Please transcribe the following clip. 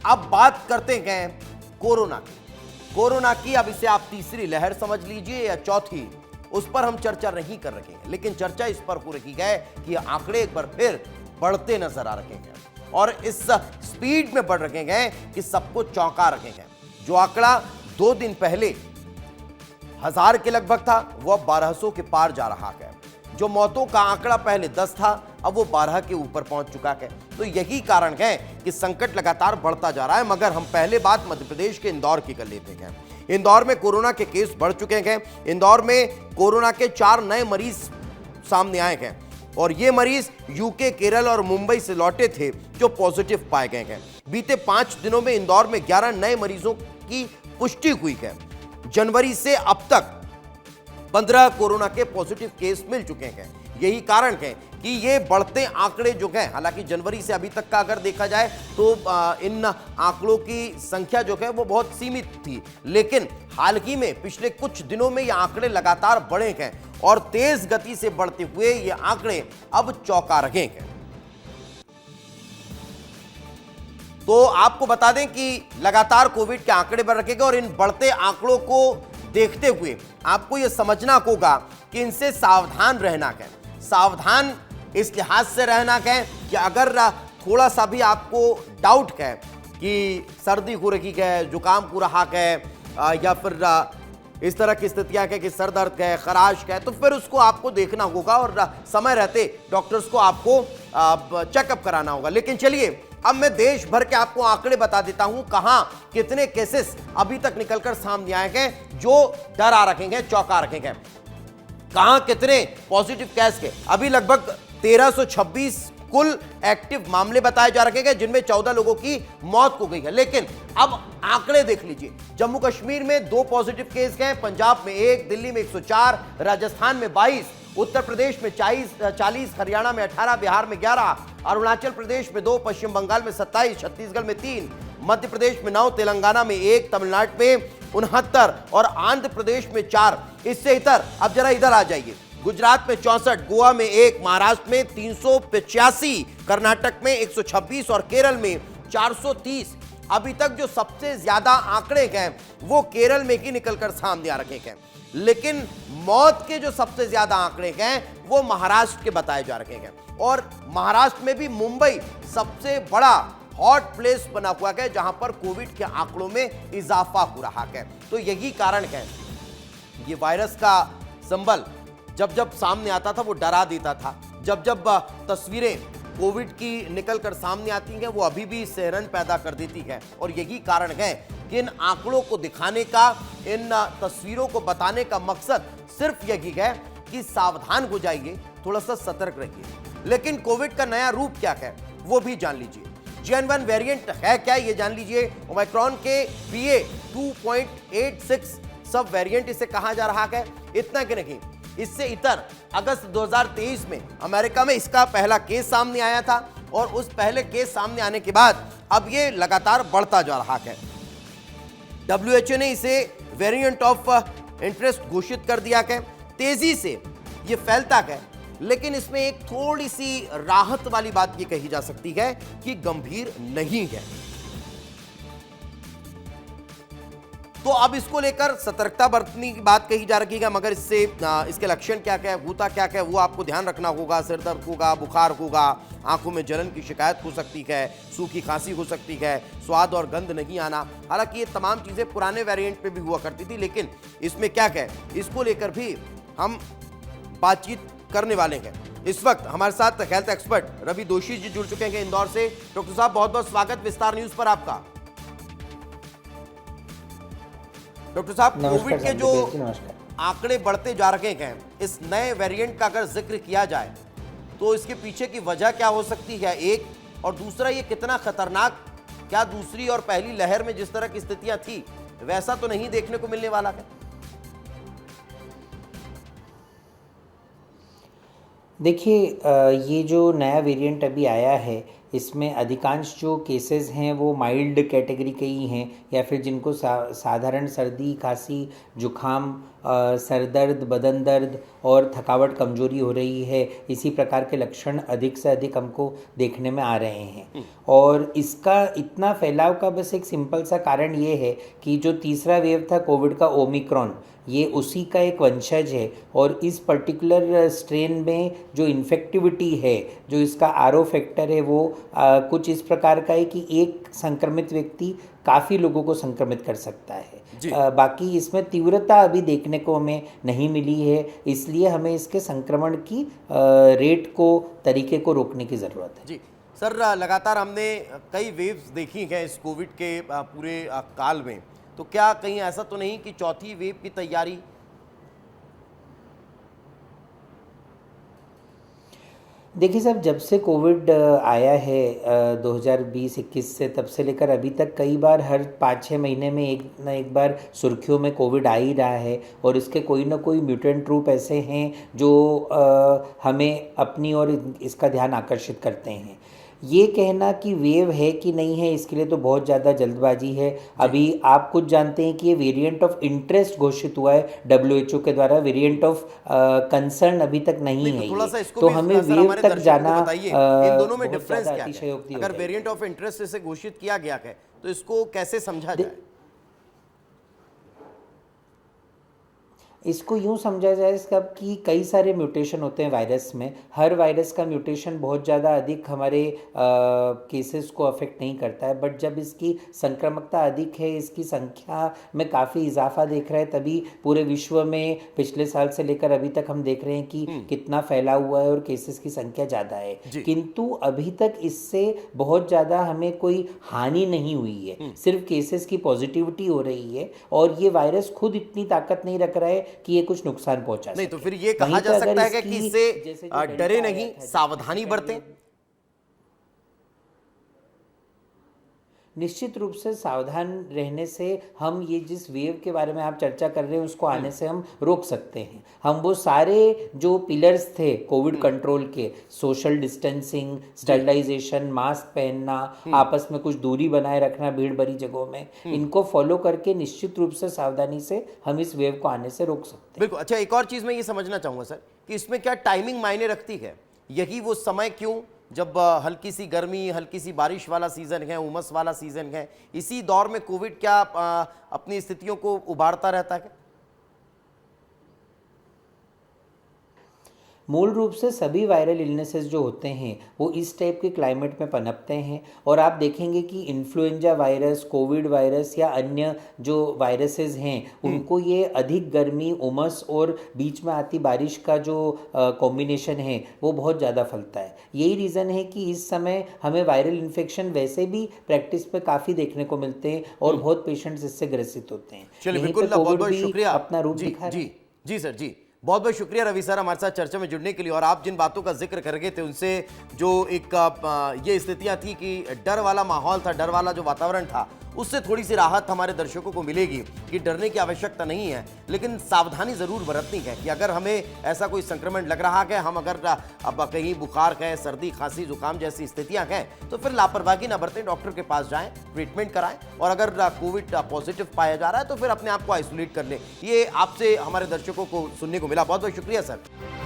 अब बात करते हैं कोरोना की। अब इसे आप तीसरी लहर समझ लीजिए या चौथी, उस पर हम चर्चा नहीं कर रहे हैं, लेकिन चर्चा इस पर हो रही है कि आंकड़े एक बार फिर बढ़ते नजर आ रहे हैं और इस स्पीड में बढ़ रहे हैं कि सबको चौंका रहे हैं। जो आंकड़ा 2 दिन पहले 1000 के लगभग था, वो अब 1200 के पार जा रहा है। जो मौतों का आंकड़ा पहले 10 था, अब वो 12 के ऊपर पहुंच चुका है। तो यही कारण है कि संकट लगातार बढ़ता जा रहा है। मगर हम पहले बात मध्य प्रदेश के इंदौर की कर लेते हैं। इंदौर में कोरोना के केस बढ़ चुके हैं। इंदौर में कोरोना के 4 नए मरीज सामने आए हैं और ये मरीज यूके, केरल और मुंबई से लौटे थे जो पॉजिटिव पाए गए हैं। बीते 5 दिनों में इंदौर में 11 नए मरीजों की पुष्टि हुई है। जनवरी से अब तक 15 कोरोना के पॉजिटिव केस मिल चुके हैं। यही कारण है कि ये बढ़ते आंकड़े जो हैं, हालांकि जनवरी से अभी तक का अगर देखा जाए तो इन आंकड़ों की संख्या जो है वो बहुत सीमित थी, लेकिन हाल ही में पिछले कुछ दिनों में ये आंकड़े लगातार बढ़े हैं और तेज गति से बढ़ते हुए ये आंकड़े अब चौंका रहे हैं। तो आपको बता दें कि लगातार कोविड के आंकड़े बढ़ रहे हैं और इन बढ़ते आंकड़ों को देखते हुए आपको यह समझना होगा कि इनसे सावधान रहना है। सावधान इस लिहाज से रहना है कि अगर थोड़ा सा भी आपको डाउट है कि सर्दी हो रही है, जुकाम हो रहा है या फिर इस तरह की स्थितियां है कि सर दर्द है, खराश है, तो फिर उसको आपको देखना होगा और समय रहते डॉक्टर्स को आपको चेकअप कराना होगा। लेकिन चलिए अब मैं देश भर के आपको आंकड़े बता देता हूं, कहां कितने केसेस अभी तक निकलकर सामने आए हैं जो डरा रखेंगे, चौंका रखेंगे। कहां कितने पॉजिटिव केस के अभी लगभग 1326 कुल एक्टिव मामले बताए जा रहे हैं, जिनमें 14 लोगों की मौत हो गई है। लेकिन अब आंकड़े देख लीजिए। जम्मू कश्मीर में 2 पॉजिटिव केस हैं, पंजाब में 1, दिल्ली में 104, राजस्थान में 22, उत्तर प्रदेश में 40, हरियाणा में 18, बिहार में 11, अरुणाचल प्रदेश में 2, पश्चिम बंगाल में 27, छत्तीसगढ़ में 3, मध्य प्रदेश में 9, तेलंगाना में 1, तमिलनाडु में 69 और आंध्र प्रदेश में 4। इससे इतर अब जरा इधर आ जाइए। गुजरात में 64, गोवा में 1, महाराष्ट्र में 385, कर्नाटक में 126 और केरल में 430। अभी तक जो सबसे ज्यादा आंकड़े हैं वो केरल में ही निकलकर सामने आ रहे हैं, लेकिन मौत के जो सबसे ज्यादा आंकड़े हैं वो महाराष्ट्र के बताए जा रहे हैं। और महाराष्ट्र में भी मुंबई सबसे बड़ा हॉट प्लेस बना हुआ है जहां पर कोविड के आंकड़ों में इजाफा हो रहा है। तो यही कारण है, ये वायरस का संबल जब जब सामने आता था वो डरा देता था। जब जब तस्वीरें कोविड की निकलकर सामने आती हैं वो अभी भी सिहरन पैदा कर देती है। और यही कारण है कि इन आंकड़ों को दिखाने का, इन तस्वीरों को बताने का मकसद सिर्फ यही है कि सावधान हो जाइए, थोड़ा सा सतर्क रहिए। लेकिन कोविड का नया रूप क्या है वो भी जान लीजिए। JN.1 वेरिएंट है क्या, ये जान लीजिए। ओमिक्रॉन के BA.2.86 सब वेरिएंट इसे कहा जा रहा है। इतना कि नहीं, इससे इतर अगस्त 2023 में अमेरिका में इसका पहला केस सामने आया था और उस पहले केस सामने आने के बाद अब ये लगातार बढ़ता जा रहा है। WHO ने इसे वेरिएंट ऑफ इंटरेस्ट घोषित कर दिया है। तेजी से ये फैलता है, लेकिन इसमें एक थोड़ी सी राहत वाली बात ये कही जा सकती है कि गंभीर नहीं है। तो अब इसको लेकर सतर्कता बरतने की बात कही जा रही है, मगर इससे इसके लक्षण क्या क्या है, होता क्या क्या है, वो आपको ध्यान रखना होगा। सिर दर्द होगा, बुखार होगा, आंखों में जलन की शिकायत हो सकती है, सूखी खांसी हो सकती है, स्वाद और गंध नहीं आना। हालांकि ये तमाम चीजें पुराने वेरिएंट पे भी हुआ करती थी, लेकिन इसमें क्या है, इसको लेकर भी हम बातचीत करने वाले हैं। इस वक्त हमारे साथ हेल्थ एक्सपर्ट रवि दोषी जी जुड़ चुके हैं इंदौर से। डॉक्टर साहब, बहुत बहुत स्वागत विस्तार न्यूज पर आपका। डॉक्टर साहब, कोविड के जो आंकड़े बढ़ते जा रहे हैं, इस नए वेरिएंट का अगर जिक्र किया जाए तो इसके पीछे की वजह क्या हो सकती है, एक, और दूसरा ये कितना खतरनाक, क्या दूसरी और पहली लहर में जिस तरह की स्थितियां थी वैसा तो नहीं देखने को मिलने वाला है? देखिए, ये जो नया वेरिएंट अभी आया है इसमें अधिकांश जो केसेस हैं वो माइल्ड कैटेगरी के ही हैं, या फिर जिनको साधारण सर्दी खांसी जुखाम, सर दर्द, बदन दर्द और थकावट कमजोरी हो रही है, इसी प्रकार के लक्षण अधिक से अधिक हमको देखने में आ रहे हैं। और इसका इतना फैलाव का बस एक सिंपल सा कारण ये है कि जो तीसरा वेव था कोविड का, ओमिक्रॉन, ये उसी का एक वंशज है। और इस पर्टिकुलर स्ट्रेन में जो इन्फेक्टिविटी है, जो इसका आरओ फैक्टर है, वो कुछ इस प्रकार का है कि एक संक्रमित व्यक्ति काफ़ी लोगों को संक्रमित कर सकता है। बाकी इसमें तीव्रता अभी देखने को हमें नहीं मिली है, इसलिए हमें इसके संक्रमण की रेट को, तरीके को रोकने की ज़रूरत है। जी सर, लगातार हमने कई वेव्स देखी हैं इस कोविड के पूरे काल में, तो क्या कहीं ऐसा तो नहीं कि चौथी वेव की तैयारी? देखिए साहब, जब से कोविड आया है 2020-21 से, तब से लेकर अभी तक कई बार हर 5-6 महीने में एक ना एक बार सुर्खियों में कोविड आ ही रहा है। और इसके कोई ना कोई म्यूटेंट रूप ऐसे हैं जो हमें अपनी ओर इसका ध्यान आकर्षित करते हैं। ये कहना कि वेव है कि नहीं है, इसके लिए तो बहुत ज़्यादा जल्दबाजी है। अभी आप कुछ जानते हैं कि ये वेरिएंट ऑफ इंटरेस्ट घोषित हुआ है WHO के द्वारा, वेरिएंट ऑफ कंसर्न अभी तक नहीं है। तो हमें वेव तक जाना इन दोनों में डिफरेंस क्या है? अगर वेरिएंट ऑफ इंटरेस्ट इसे घोषित किया गया है तो इसको कैसे समझा जाए? इसको यूँ समझा जाए इसका कि कई सारे म्यूटेशन होते हैं वायरस में। हर वायरस का म्यूटेशन बहुत ज़्यादा अधिक हमारे केसेस को अफेक्ट नहीं करता है, बट जब इसकी संक्रामकता अधिक है, इसकी संख्या में काफ़ी इजाफा देख रहा है, तभी पूरे विश्व में पिछले साल से लेकर अभी तक हम देख रहे हैं कि कितना फैला हुआ है और केसेस की संख्या ज़्यादा है। किंतु अभी तक इससे बहुत ज़्यादा हमें कोई हानि नहीं हुई है, सिर्फ केसेस की पॉजिटिविटी हो रही है। और ये वायरस खुद इतनी ताकत नहीं रख रहा है कि ये कुछ नुकसान पहुंचा नहीं। तो फिर ये कहा जा सकता है कि इससे डरे नहीं, सावधानी बरतें। निश्चित रूप से सावधान रहने से हम ये जिस वेव के बारे में आप चर्चा कर रहे हैं उसको आने से हम रोक सकते हैं। हम वो सारे जो पिलर्स थे कोविड कंट्रोल के, सोशल डिस्टेंसिंग, स्टरलाइजेशन, मास्क पहनना, आपस में कुछ दूरी बनाए रखना भीड़ भरी जगहों में, इनको फॉलो करके निश्चित रूप से सावधानी से हम इस वेव को आने से रोक सकते हैं। बिल्कुल। अच्छा, एक और चीज मैं ये समझना चाहूंगा सर कि इसमें क्या टाइमिंग मायने रखती है? यही वो समय क्यों जब हल्की सी गर्मी, हल्की सी बारिश वाला सीजन है, उमस वाला सीजन है, इसी दौर में कोविड क्या अपनी स्थितियों को उभारता रहता है? मूल रूप से सभी वायरल इलनेसेस जो होते हैं वो इस टाइप के क्लाइमेट में पनपते हैं। और आप देखेंगे कि इन्फ्लुएंजा वायरस, कोविड वायरस या अन्य जो वायरसेस हैं उनको ये अधिक गर्मी, उमस और बीच में आती बारिश का जो कॉम्बिनेशन है वो बहुत ज़्यादा फैलता है। यही रीज़न है कि इस समय हमें वायरल इन्फेक्शन वैसे भी प्रैक्टिस पे काफ़ी देखने को मिलते हैं और बहुत पेशेंट्स इससे ग्रसित होते हैं। चलिए, बिल्कुल, बहुत बहुत शुक्रिया। अपना रूप दिखा रहा है। जी सर, जी बहुत बहुत शुक्रिया रवि सर हमारे साथ चर्चा में जुड़ने के लिए। और आप जिन बातों का जिक्र कर रहे थे उनसे जो एक ये स्थितियां थी कि डर वाला माहौल था, डर वाला जो वातावरण था, उससे थोड़ी सी राहत हमारे दर्शकों को मिलेगी कि डरने की आवश्यकता नहीं है, लेकिन सावधानी ज़रूर बरतनी है कि अगर हमें ऐसा कोई संक्रमण लग रहा है, हम अगर अब कहीं बुखार है, सर्दी खांसी जुकाम जैसी स्थितियां हैं, तो फिर लापरवाही ना बरतें, डॉक्टर के पास जाएं, ट्रीटमेंट कराएं। और अगर कोविड पॉजिटिव पाया जा रहा है तो फिर अपने आप को आइसोलेट कर लें। ये आपसे हमारे दर्शकों को सुनने को मिला। बहुत बहुत शुक्रिया सर।